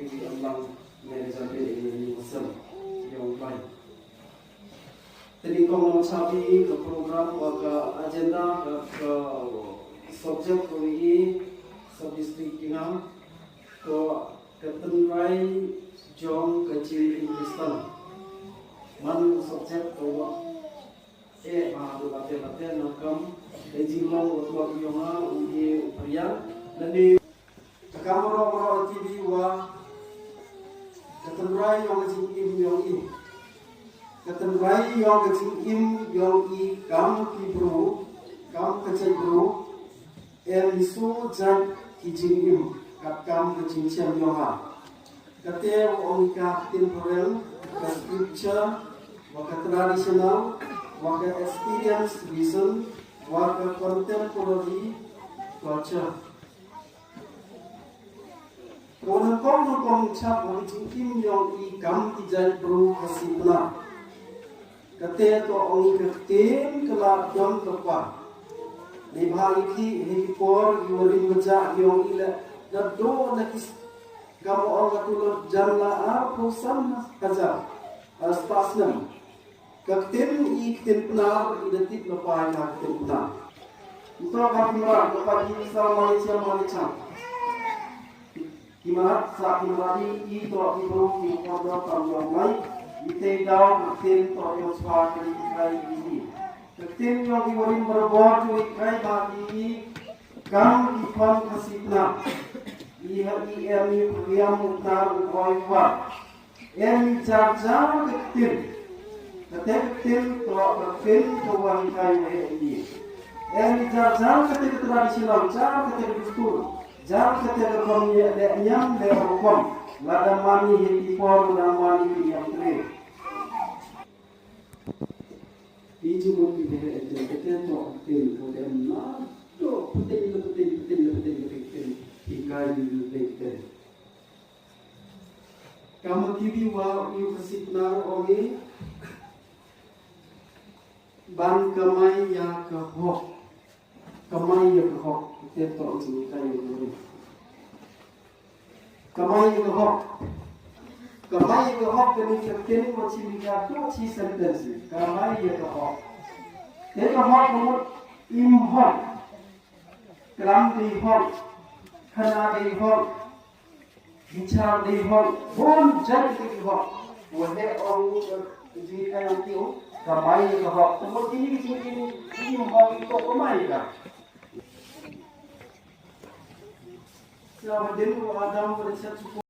di Allah menjadi ini wasal yang baik. Tadi kau mencapai ke program ke agenda ke subjek ini subdistrik Kinang ke ketenrai jong kecil Kristen. Man subjek ke baharu bate nakam ejilong waktu yonga undi upaya dan di kamera TV wa ketenrai yang kecil yong i ketenrai yang kecil yong i kam kibru kam kecil bru isu jan kijing kam kecil siam yonga kate ongika temporal ke scripture waka tradisional waka experience vision waka contemporary culture. Orang kong cap orang cikim yang ikam tijai bro kasipna. Kate to ongi ketin kelak dom kepa. Libhali ki hikipor yurin beja yang ila nado nakis kamu orang tulur janla perusahaan kaza aspasnam. Ketin ikin penar identik lepai ketin penar. Untuk kapimra kepada Malaysia Malaysia. Kimat saat kembali itu ibu kodok tambah baik ite daun ketin toyo sebagai ikai ini ketin yang diurin berbuat ikai bagi kam ikan kasihna iha iemi priam utar ukoiwa em jarjar ketin toyo ketin toyo ikai ini em jarjar ketin tradisional jar ketin betul jar ketika kami nyam lekom lada mani hiti por dan mani yang tre iji mungkin dia ketika to til kemudian na to putin ikai lekte kamu kibi wa yu kasitnar oge ban kamai ya ke hok kamai ya ke hok ketika itu ikai lekte kamai ke hok kini ketin macam tu ci sentence kamai ke hok dia hok nomor im hok kelam di hok khana di hok bicara di hok pun jadi di hok wahai orang jadi kayak tu kamai ke hok tempat ini im hok itu kamai kan. Selamat hari Adam bersatu